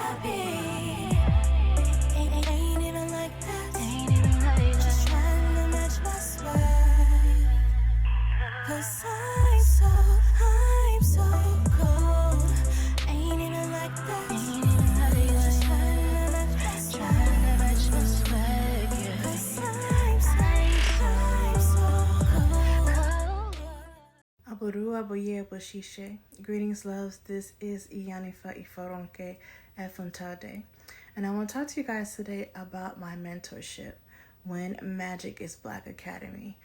happy. Ain't even like that. Just trying to match my swag. 'Cause I'm so cold. Ain't even like that. Just trying to match my swag. 'Cause I'm so cold. Aburu aboye aboshishe. Greetings, loves. This is Iyanifa Ifaronke Efuntade. And I want to talk to you guys today about my mentorship, When Magic is Black Academy.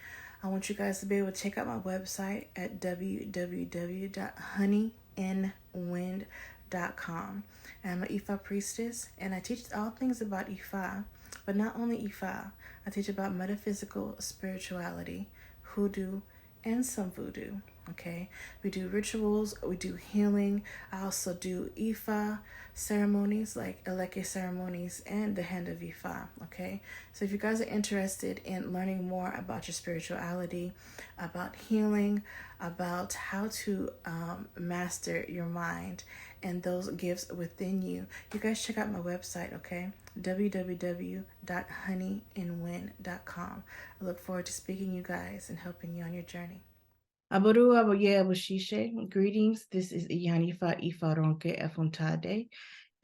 I want you guys to be able to check out my website at www.honeynwind.com. I'm an Ifa priestess, and I teach all things about Ifa, but not only Ifa. I teach about metaphysical spirituality, hoodoo, and some voodoo. Okay, we do rituals, we do healing. I also do Ifa ceremonies like Eleke ceremonies and the Hand of Ifa. Okay, so if you guys are interested in learning more about your spirituality, about healing, about how to master your mind and those gifts within you, you guys check out my website. Okay, www.honeynwind.com. I look forward to speaking you guys and helping you on your journey. Aboru aboye aboshishe. Greetings. This is Iyanifa Ifaronke Efuntade.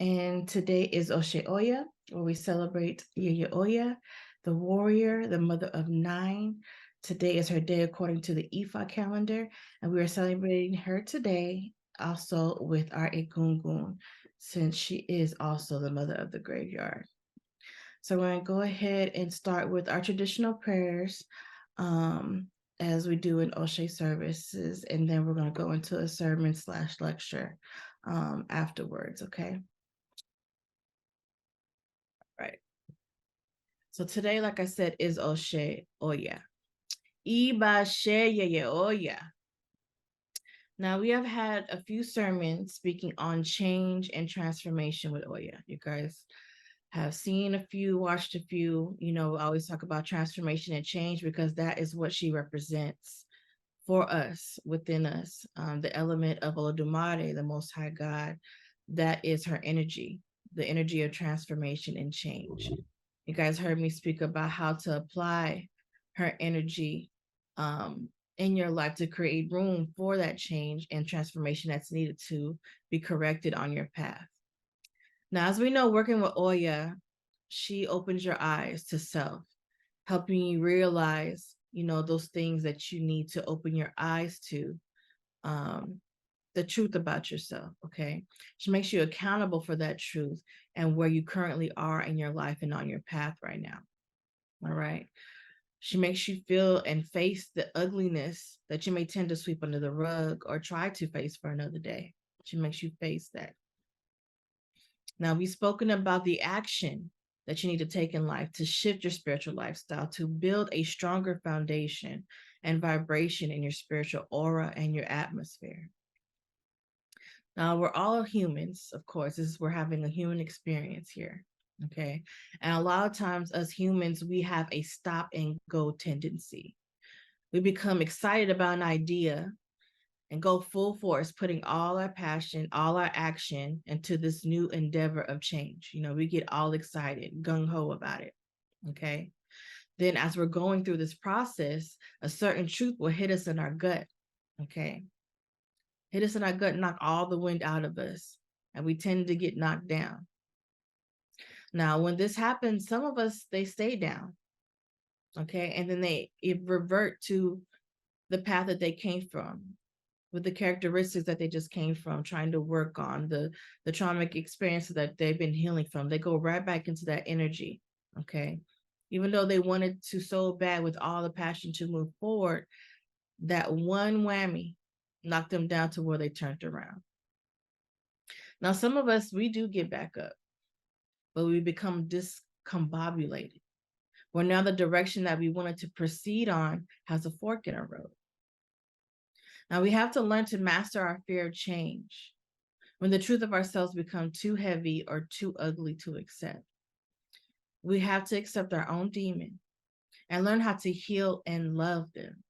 And today is Oshe Oya, where we celebrate Yeye Oya, the warrior, the mother of 9. Today is her day according to the Ifa calendar, and we are celebrating her today also with our Egungun, since she is also the mother of the graveyard. So we're going to go ahead and start with our traditional prayers, as we do in Oshe services, and then we're going to go into a sermon/lecture afterwards, okay? Right. So today, like I said, is Oshe Oya. Iba she Yeye Oya. Now, we have had a few sermons speaking on change and transformation with Oya. You guys have seen a few, watched a few. You know, I always talk about transformation and change because that is what she represents for us, within us. The element of Olodumare, the Most High God, that is her energy, the energy of transformation and change. You guys heard me speak about how to apply her energy in your life to create room for that change and transformation that's needed to be corrected on your path. Now, as we know, working with Oya, she opens your eyes to self, helping you realize, you know, those things that you need to open your eyes to, the truth about yourself, okay? She makes you accountable for that truth and where you currently are in your life and on your path right now, all right? She makes you feel and face the ugliness that you may tend to sweep under the rug or try to face for another day. She makes you face that. Now, we've spoken about the action that you need to take in life to shift your spiritual lifestyle, to build a stronger foundation and vibration in your spiritual aura and your atmosphere. Now, we're all humans, of course. We're having a human experience here, okay? And a lot of times, as humans, we have a stop and go tendency. We become excited about an idea and go full force, putting all our passion, all our action into this new endeavor of change. You know, we get all excited, gung-ho about it, okay? Then as we're going through this process, a certain truth will hit us in our gut, okay? Hit us in our gut, knock all the wind out of us, and we tend to get knocked down. Now, when this happens, some of us, they stay down, okay? And then they revert to the path that they came from, with the characteristics that they just came from, trying to work on the traumatic experiences that they've been healing from. They go right back into that energy, okay? Even though they wanted to so bad with all the passion to move forward, that one whammy knocked them down to where they turned around. Now, some of us, we do get back up, but we become discombobulated, where now the direction that we wanted to proceed on has a fork in our road. Now, we have to learn to master our fear of change when the truth of ourselves become too heavy or too ugly to accept. We have to accept our own demon and learn how to heal and love them.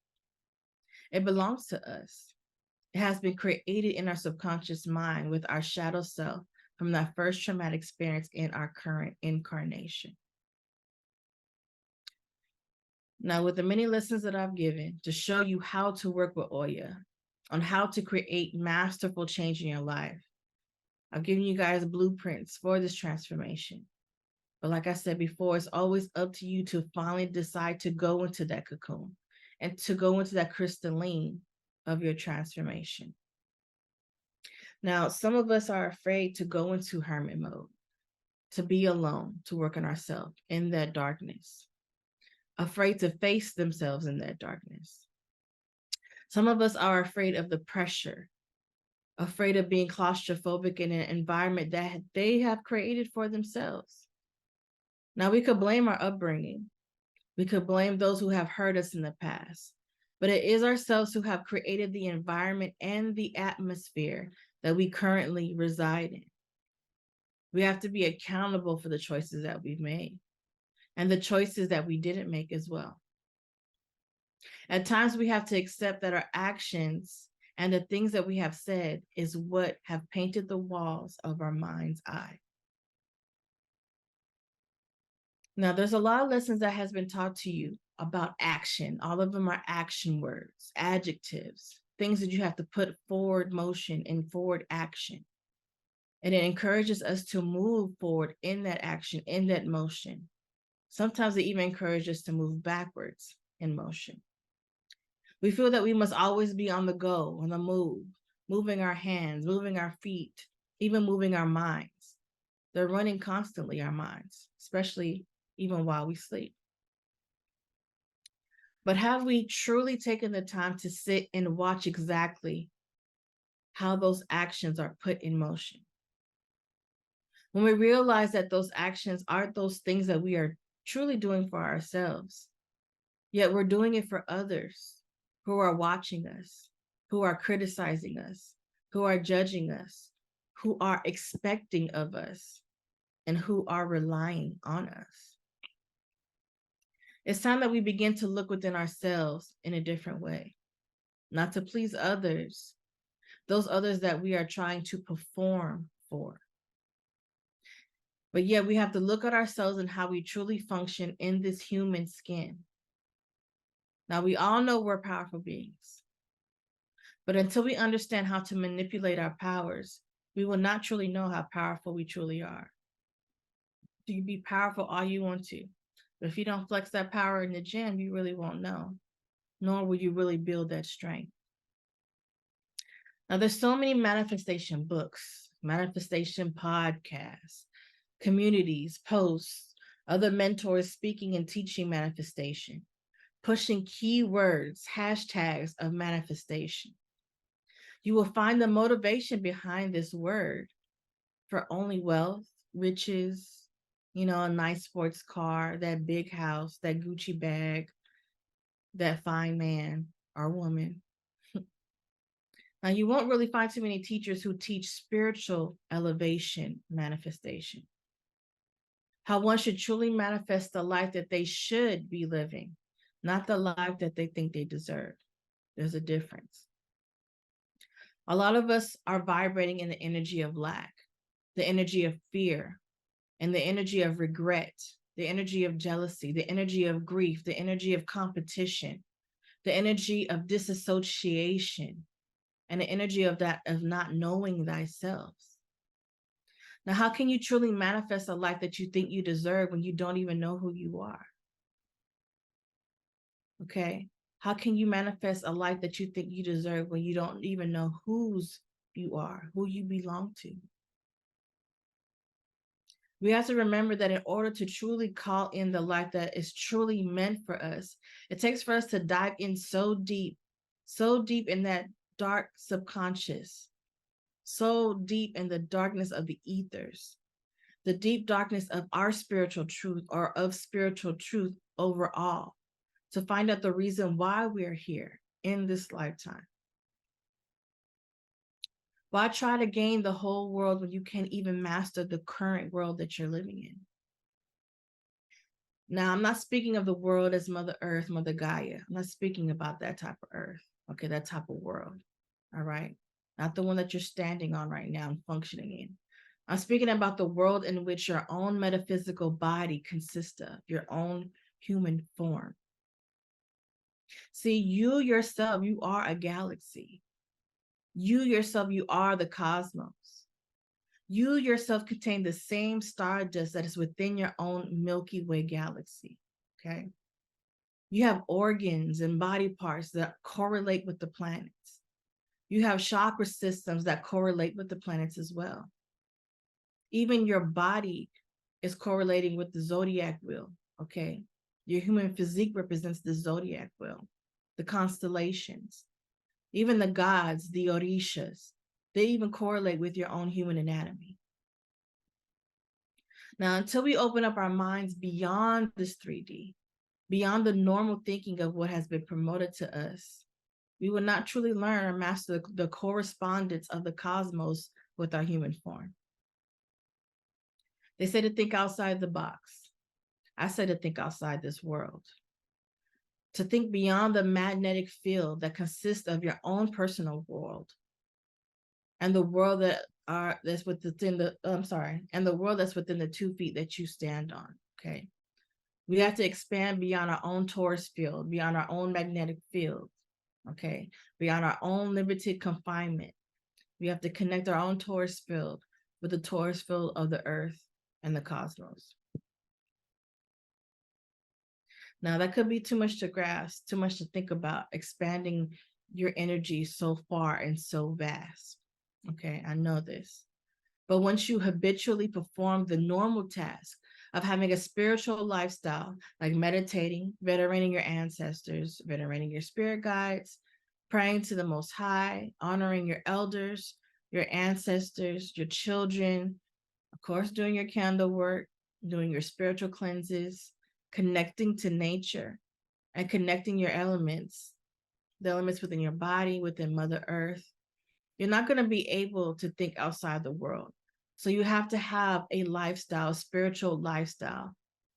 It belongs to us. It has been created in our subconscious mind with our shadow self from that first traumatic experience in our current incarnation. Now, with the many lessons that I've given to show you how to work with Oya, on how to create masterful change in your life, I've given you guys blueprints for this transformation. But like I said before, it's always up to you to finally decide to go into that cocoon and to go into that crystalline of your transformation. Now, some of us are afraid to go into hermit mode, to be alone, to work on ourselves in that darkness, afraid to face themselves in that darkness. Some of us are afraid of the pressure, afraid of being claustrophobic in an environment that they have created for themselves. Now, we could blame our upbringing. We could blame those who have hurt us in the past, but it is ourselves who have created the environment and the atmosphere that we currently reside in. We have to be accountable for the choices that we've made and the choices that we didn't make as well. At times, we have to accept that our actions and the things that we have said is what have painted the walls of our mind's eye. Now, there's a lot of lessons that has been taught to you about action. All of them are action words, adjectives, things that you have to put forward motion and forward action. And it encourages us to move forward in that action, in that motion. Sometimes it even encourages us to move backwards in motion. We feel that we must always be on the go, on the move, moving our hands, moving our feet, even moving our minds. They're running constantly, our minds, especially even while we sleep. But have we truly taken the time to sit and watch exactly how those actions are put in motion? When we realize that those actions aren't those things that we are truly doing for ourselves, yet we're doing it for others who are watching us, who are criticizing us, who are judging us, who are expecting of us, and who are relying on us. It's time that we begin to look within ourselves in a different way, not to please others, those others that we are trying to perform for. But yet we have to look at ourselves and how we truly function in this human skin. Now, we all know we're powerful beings, but until we understand how to manipulate our powers, we will not truly know how powerful we truly are. You can be powerful all you want to, but if you don't flex that power in the gym, you really won't know, nor will you really build that strength. Now, there's so many manifestation books, manifestation podcasts, communities, posts, other mentors speaking and teaching manifestation, pushing keywords, hashtags of manifestation. You will find the motivation behind this word for only wealth, riches, a nice sports car, that big house, that Gucci bag, that fine man or woman. Now, you won't really find too many teachers who teach spiritual elevation manifestation. How one should truly manifest the life that they should be living, not the life that they think they deserve. There's a difference. A lot of us are vibrating in the energy of lack, the energy of fear, and the energy of regret, the energy of jealousy, the energy of grief, the energy of competition, the energy of disassociation, and the energy of not knowing thyself. Now, how can you truly manifest a life that you think you deserve when you don't even know who you are? Okay. How can you manifest a life that you think you deserve when you don't even know whose you are, who you belong to? We have to remember that in order to truly call in the life that is truly meant for us, it takes for us to dive in so deep in that dark subconscious, so deep in the darkness of the ethers, the deep darkness of our spiritual truth or of spiritual truth overall, to find out the reason why we're here in this lifetime. Why try to gain the whole world when you can't even master the current world that you're living in? Now, I'm not speaking of the world as Mother Earth, Mother Gaia. I'm not speaking about that type of earth, okay, that type of world, all right? Not the one that you're standing on right now and functioning in. I'm speaking about the world in which your own metaphysical body consists of, your own human form. See, you yourself, you are a galaxy. You yourself, you are the cosmos. You yourself contain the same stardust that is within your own Milky Way galaxy, okay? You have organs and body parts that correlate with the planets. You have chakra systems that correlate with the planets as well. Even your body is correlating with the zodiac wheel, okay? Your human physique represents the zodiac wheel, the constellations, even the gods, the orishas, they even correlate with your own human anatomy. Now, until we open up our minds beyond this 3D, beyond the normal thinking of what has been promoted to us, we will not truly learn or master the correspondence of the cosmos with our human form. They say to think outside the box. I say to think outside this world. To think beyond the magnetic field that consists of your own personal world and the world that's within the world that's within the 2 feet that you stand on. Okay. We have to expand beyond our own torus field, beyond our own magnetic field. Okay. Beyond our own limited confinement. We have to connect our own torus field with the torus field of the earth and the cosmos. Now, that could be too much to grasp, too much to think about, expanding your energy so far and so vast. Okay, I know this. But once you habitually perform the normal task of having a spiritual lifestyle, like meditating, venerating your ancestors, venerating your spirit guides, praying to the Most High, honoring your elders, your ancestors, your children, of course, doing your candle work, doing your spiritual cleanses, connecting to nature, and connecting your elements, the elements within your body, within Mother Earth, you're not going to be able to think outside the world. So you have to have a lifestyle, spiritual lifestyle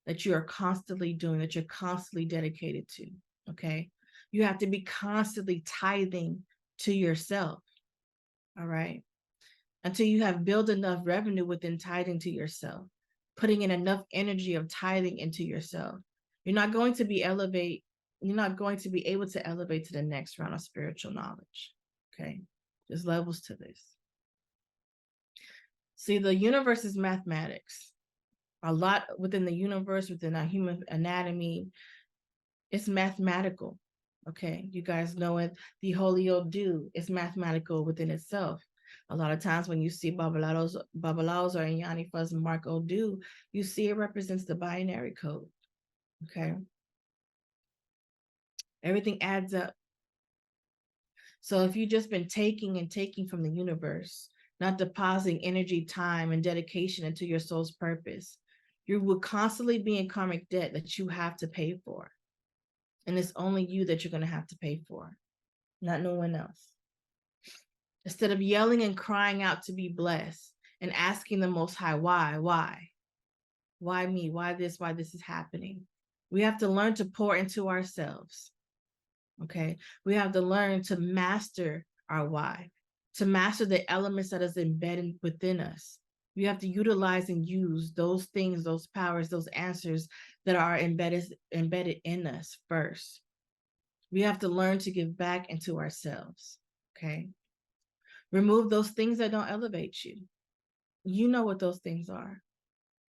that you are constantly doing, that you're constantly dedicated to, okay? You have to be constantly tithing to yourself, all right? Until you have built enough revenue within tithing to yourself, putting in enough energy of tithing into yourself. You're not going to be able to elevate to the next round of spiritual knowledge, okay? There's levels to this. See, the universe is mathematics. A lot within the universe, within our human anatomy, it's mathematical. Okay, you guys know it. The Holy Odu is mathematical within itself. A lot of times when you see Babalaos or Yanifas mark Odu, you see it represents the binary code. Okay. Everything adds up. So if you've just been taking and taking from the universe, not depositing energy, time, and dedication into your soul's purpose, you will constantly be in karmic debt that you have to pay for. And it's only you that you're going to have to pay for, not no one else. Instead of yelling and crying out to be blessed and asking the Most High, why me? Why this is happening? We have to learn to pour into ourselves. Okay. We have to learn to master our why, to master the elements that is embedded within us. We have to utilize and use those things, those powers, those answers that are embedded in us first. We have to learn to give back into ourselves. Okay. Remove those things that don't elevate you. You know what those things are.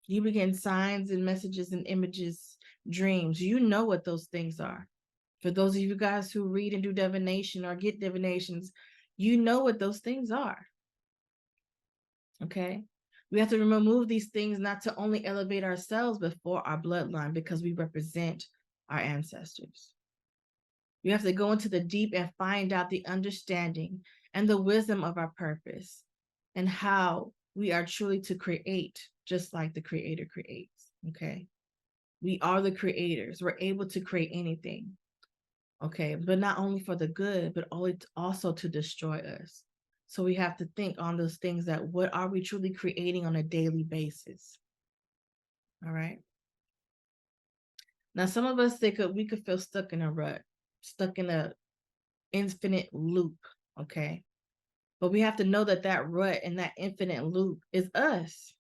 You begin signs and messages and images, dreams. You know what those things are. For those of you guys who read and do divination or get divinations, you know what those things are. Okay? We have to remove these things not to only elevate ourselves, but for our bloodline, because we represent our ancestors. We have to go into the deep and find out the understanding and the wisdom of our purpose and how we are truly to create, just like the Creator creates. Okay? We are the creators. We're able to create anything. Okay, but not only for the good, but also to destroy us. So we have to think on those things that what are we truly creating on a daily basis? All right. Now, some of us we could feel stuck in a rut, stuck in a infinite loop. Okay. But we have to know that that rut and that infinite loop is us.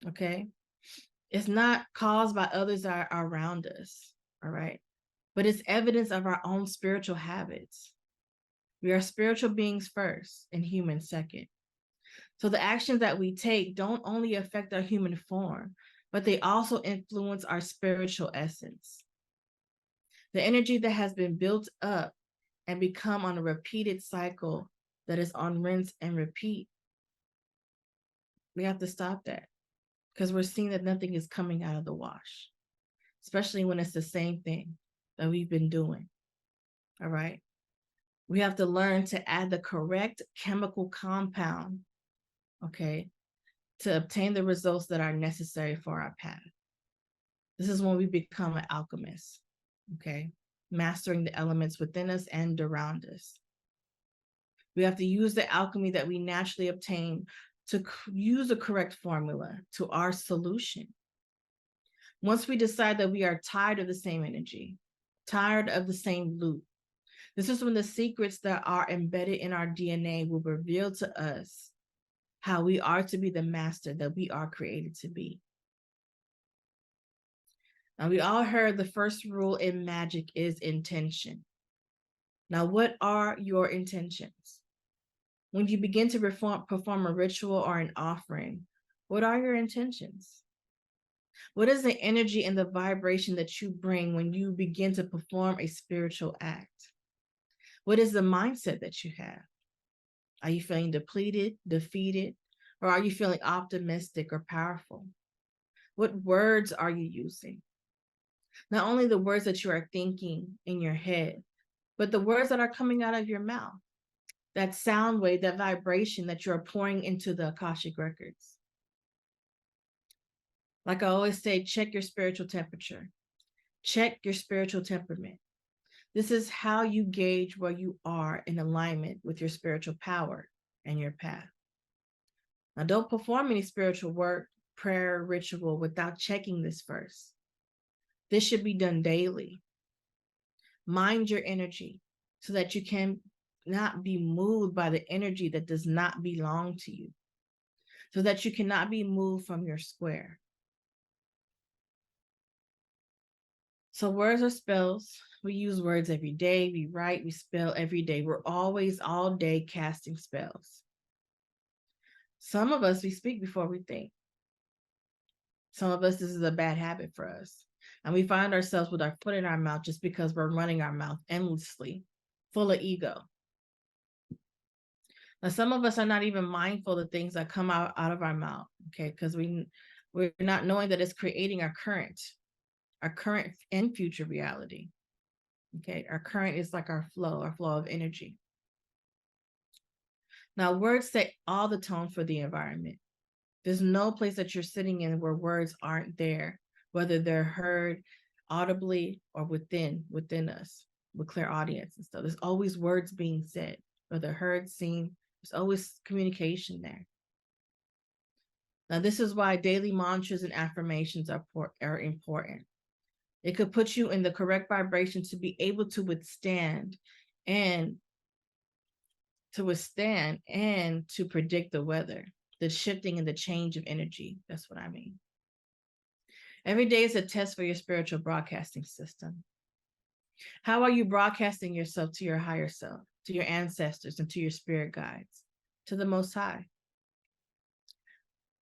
Okay. It's not caused by others that are around us. All right. But it's evidence of our own spiritual habits. We are spiritual beings first and humans second. So the actions that we take don't only affect our human form, but they also influence our spiritual essence. The energy that has been built up and become on a repeated cycle that is on rinse and repeat. We have to stop that because we're seeing that nothing is coming out of the wash, especially when it's the same thing that we've been doing. All right. We have to learn to add the correct chemical compound, okay, to obtain the results that are necessary for our path. This is when we become an alchemist, okay, mastering the elements within us and around us. We have to use the alchemy that we naturally obtain to use the correct formula to our solution. Once we decide that we are tired of the same energy, tired of the same loop, this is when the secrets that are embedded in our DNA will reveal to us how we are to be the master that we are created to be. Now, we all heard the first rule in magic is intention. Now, what are your intentions? When you begin to perform a ritual or an offering, what are your intentions? What is the energy and the vibration that you bring when you begin to perform a spiritual act? What is the mindset that you have? Are you feeling depleted, defeated, or are you feeling optimistic or powerful? What words are you using? Not only the words that you are thinking in your head, but the words that are coming out of your mouth, that sound wave, that vibration that you're pouring into the Akashic records. Like I always say, check your spiritual temperature. Check your spiritual temperament. This is how you gauge where you are in alignment with your spiritual power and your path. Now, don't perform any spiritual work, prayer, ritual without checking this first. This should be done daily. Mind your energy so that you can not be moved by the energy that does not belong to you, so that you cannot be moved from your square. So words are spells. We use words every day. We write, we spell every day. We're always all day casting spells. Some of us, we speak before we think. Some of us, this is a bad habit for us. And we find ourselves with our foot in our mouth just because we're running our mouth endlessly, full of ego. Now, some of us are not even mindful of the things that come out of our mouth, okay? Because we're not knowing that it's creating our current and future reality. Okay, our current is like our flow of energy. Now, words set all the tone for the environment. There's no place that you're sitting in where words aren't there, whether they're heard audibly or within us with clear audience and stuff. There's always words being said, whether heard, seen. There's always communication there. Now, this is why daily mantras and affirmations are important. It could put you in the correct vibration to be able to withstand and to predict the weather, the shifting and the change of energy. That's what I mean. Every day is a test for your spiritual broadcasting system. How are you broadcasting yourself to your higher self, to your ancestors, and to your spirit guides, to the Most High?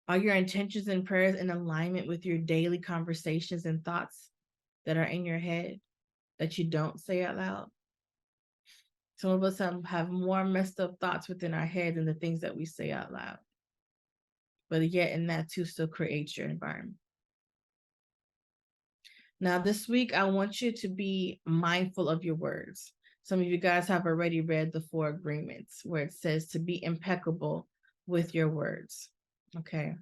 Are your intentions and prayers in alignment with your daily conversations and thoughts that are in your head that you don't say out loud? Some of us have more messed up thoughts within our head than the things that we say out loud. But yet, in that too, still creates your environment. Now, this week, I want you to be mindful of your words. Some of you guys have already read the 4 agreements where it says to be impeccable with your words. Okay.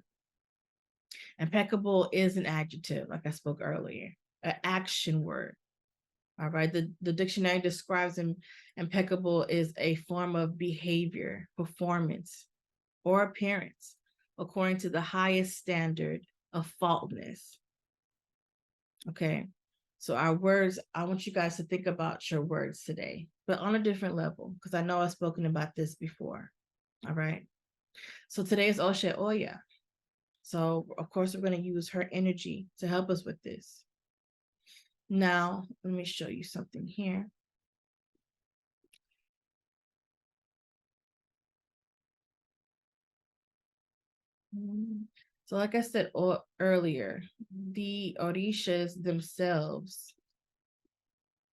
Impeccable is an adjective, like I spoke earlier, an action word. All right. The dictionary describes impeccable is a form of behavior, performance, or appearance according to the highest standard of faultlessness. Okay. So our words, I want you guys to think about your words today, but on a different level, because I know I've spoken about this before. All right. So today is Oshe Oya. So of course we're going to use her energy to help us with this. Now, let me show you something here. So like I said earlier, the Orishas themselves,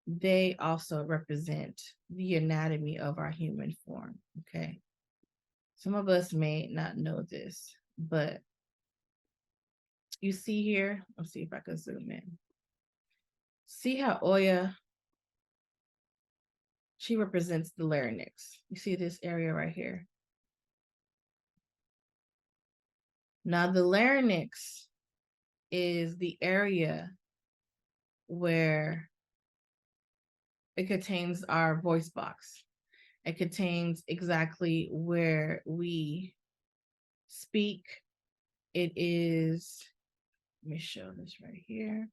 they also represent the anatomy of our human form, okay? Some of us may not know this, but you see here, let's see if I can zoom in. See how Oya, she represents the larynx. You see this area right here? Now the larynx is the area where it contains our voice box. It contains exactly where we speak. It is, let me show this right here.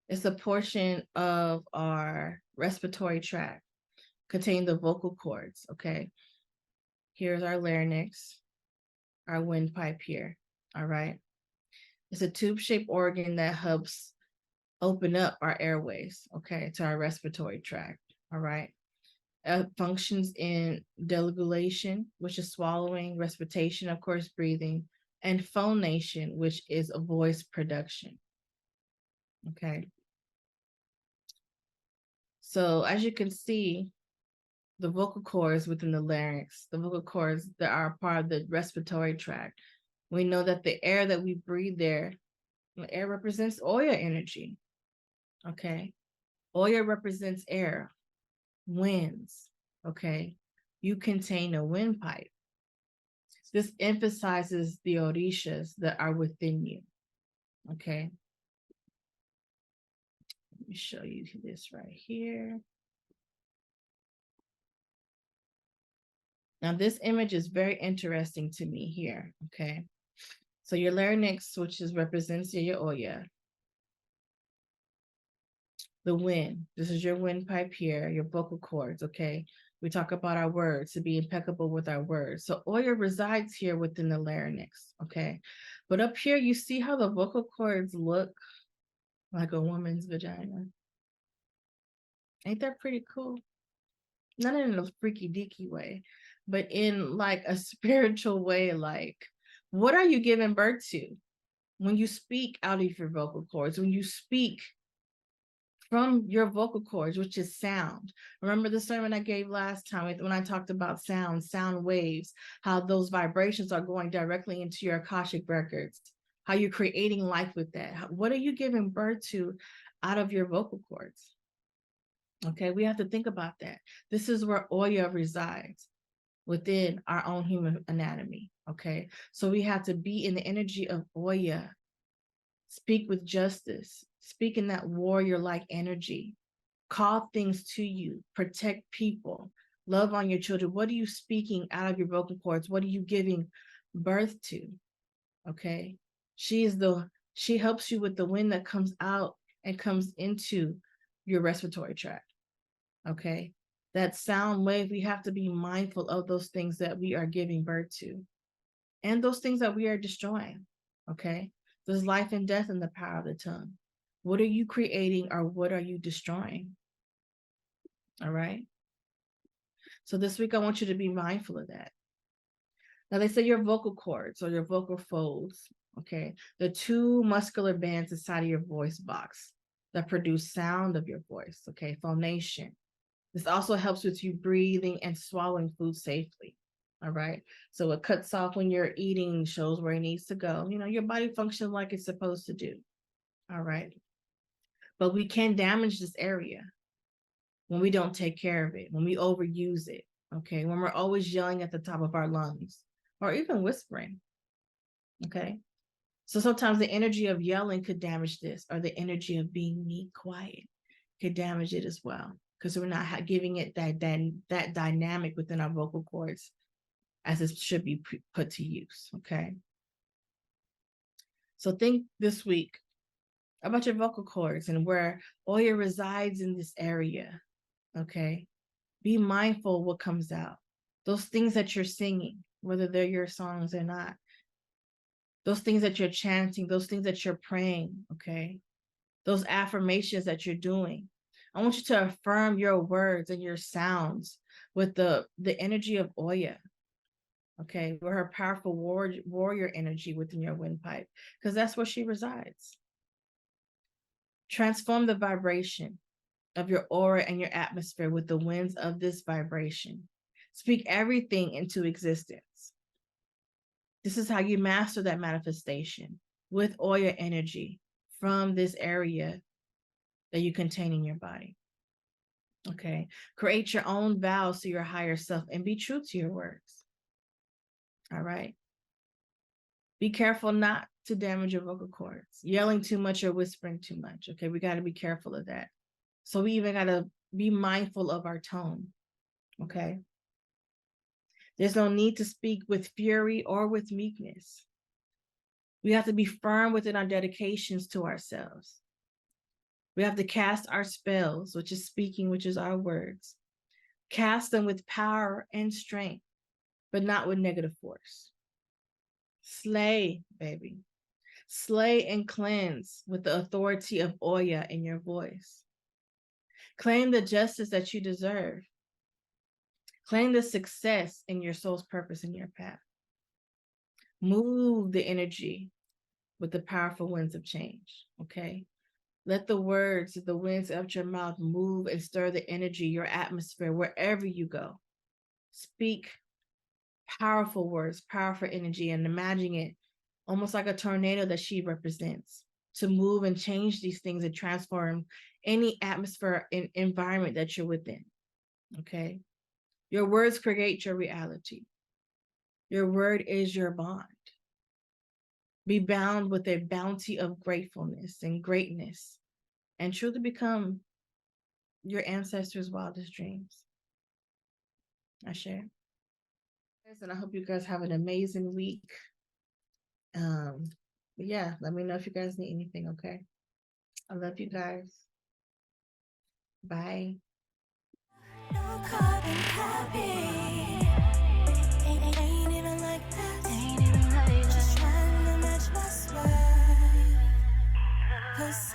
It's a portion of our respiratory tract, contain the vocal cords, okay? Here's our larynx, our windpipe here, all right? It's a tube-shaped organ that helps open up our airways, okay, to our respiratory tract, all right? Functions in deglutition, which is swallowing, respiration, of course, breathing, and phonation, which is a voice production, okay? So as you can see, the vocal cords within the larynx, the vocal cords that are part of the respiratory tract, we know that the air that we breathe there, the air represents Oya energy, okay? Oya represents air, winds, okay? You contain a windpipe. This emphasizes the orishas that are within you, okay? Let me show you this right here. Now this image is very interesting to me here, okay? So your larynx, which represents your Oya. The wind, this is your windpipe here, your vocal cords, okay? We talk about our words, to be impeccable with our words. So Oya resides here within the larynx, okay? But up here, you see how the vocal cords look like a woman's vagina? Ain't that pretty cool? Not in a freaky deaky way, but in like a spiritual way. Like, what are you giving birth to when you speak out of your vocal cords, when you speak from your vocal cords, which is sound? Remember the sermon I gave last time when I talked about sound waves, how those vibrations are going directly into your Akashic records, how you're creating life with that. What are you giving birth to out of your vocal cords? Okay, we have to think about that. This is where Oya resides within our own human anatomy. Okay, so we have to be in the energy of Oya, speak with justice, speak in that warrior-like energy, call things to you, protect people, love on your children. What are you speaking out of your vocal cords? What are you giving birth to? Okay, she helps you with the wind that comes out and comes into your respiratory tract. Okay, that sound wave, we have to be mindful of those things that we are giving birth to and those things that we are destroying. Okay, there's life and death in the power of the tongue. What are you creating or what are you destroying? All right, so this week I want you to be mindful of that. Now they say your vocal cords or your vocal folds, okay, the two muscular bands inside of your voice box that produce sound of your voice, okay, phonation. This also helps with you breathing and swallowing food safely. All right. So it cuts off when you're eating, shows where it needs to go. You know, your body functions like it's supposed to do. All right. But we can damage this area when we don't take care of it, when we overuse it. Okay. When we're always yelling at the top of our lungs or even whispering. Okay. So sometimes the energy of yelling could damage this, or the energy of being quiet could damage it as well, because we're not giving it that dynamic within our vocal cords as it should be put to use. Okay. So think this week about your vocal cords and where Oya resides in this area. Okay. Be mindful what comes out. Those things that you're singing, whether they're your songs or not, those things that you're chanting, those things that you're praying, okay? Those affirmations that you're doing. I want you to affirm your words and your sounds with the energy of Oya, okay? With her powerful warrior energy within your windpipe, because that's where she resides. Transform the vibration of your aura and your atmosphere with the winds of this vibration. Speak everything into existence. This is how you master that manifestation with Oya energy from this area that you contain in your body. Okay. Create your own vows to your higher self and be true to your words. All right. Be careful not to damage your vocal cords, yelling too much or whispering too much. Okay. We got to be careful of that. So we even got to be mindful of our tone. Okay. There's no need to speak with fury or with meekness. We have to be firm within our dedications to ourselves. We have to cast our spells, which is speaking, which is our words. Cast them with power and strength, but not with negative force. Slay, baby. Slay and cleanse with the authority of Oya in your voice. Claim the justice that you deserve. Claim the success in your soul's purpose in your path. Move the energy with the powerful winds of change, okay? Let the words, the winds of your mouth move and stir the energy, your atmosphere, wherever you go. Speak powerful words, powerful energy, and imagine it almost like a tornado that she represents to move and change these things and transform any atmosphere and environment that you're within, okay? Your words create your reality. Your word is your bond. Be bound with a bounty of gratefulness and greatness and truly become your ancestors' wildest dreams. I share. And I hope you guys have an amazing week. But yeah, let me know if you guys need anything, okay? I love you guys. Bye. No carbon copy. Ain't even like that. Just trying to match my swag. 'Cause